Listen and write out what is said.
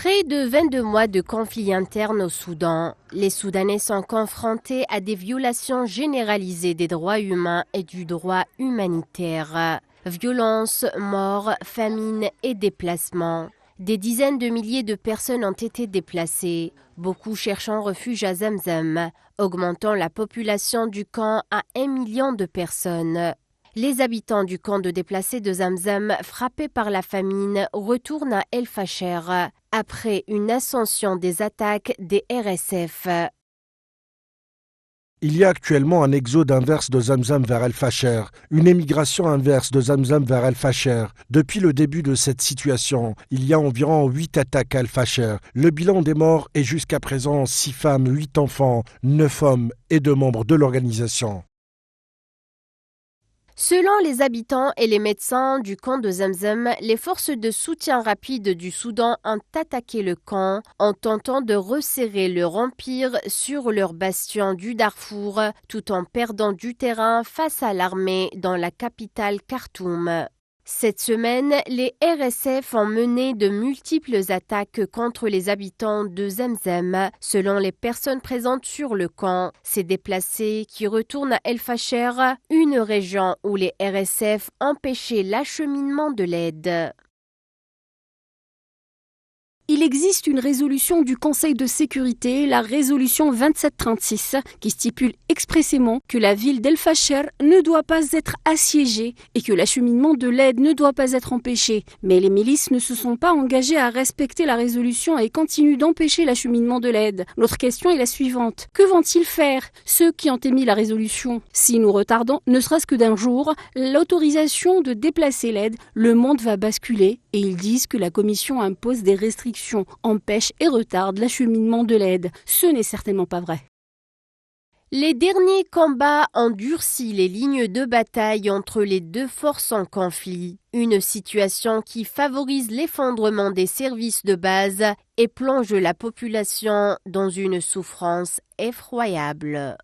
Près de 22 mois de conflit interne au Soudan, les Soudanais sont confrontés à des violations généralisées des droits humains et du droit humanitaire. Violences, morts, famine et déplacements. Des dizaines de milliers de personnes ont été déplacées, beaucoup cherchant refuge à Zamzam, augmentant la population du camp à 1 million de personnes. Les habitants du camp de déplacés de Zamzam, frappés par la famine, retournent à El Fasher après une ascension des attaques des RSF. Il y a actuellement un exode inverse de Zamzam vers El Fasher, une émigration inverse de Zamzam vers El Fasher. Depuis le début de cette situation, il y a environ 8 attaques à El Fasher. Le bilan des morts est jusqu'à présent 6 femmes, 8 enfants, 9 hommes et 2 membres de l'organisation. Selon les habitants et les médecins du camp de Zamzam, les forces de soutien rapide du Soudan ont attaqué le camp en tentant de resserrer leur empire sur leur bastion du Darfour, tout en perdant du terrain face à l'armée dans la capitale Khartoum. Cette semaine, les RSF ont mené de multiples attaques contre les habitants de Zamzam. Selon les personnes présentes sur le camp, ces déplacés qui retournent à El Fasher, une région où les RSF empêchaient l'acheminement de l'aide. Il existe une résolution du Conseil de sécurité, la résolution 2736, qui stipule expressément que la ville d'El Fasher ne doit pas être assiégée et que l'acheminement de l'aide ne doit pas être empêché. Mais les milices ne se sont pas engagées à respecter la résolution et continuent d'empêcher l'acheminement de l'aide. Notre question est la suivante. Que vont-ils faire, ceux qui ont émis la résolution? Si nous retardons, ne serait-ce que d'un jour, l'autorisation de déplacer l'aide, le monde va basculer et ils disent que la Commission impose des restrictions, empêche et retarde l'acheminement de l'aide. Ce n'est certainement pas vrai. Les derniers combats ont durci les lignes de bataille entre les deux forces en conflit. Une situation qui favorise l'effondrement des services de base et plonge la population dans une souffrance effroyable.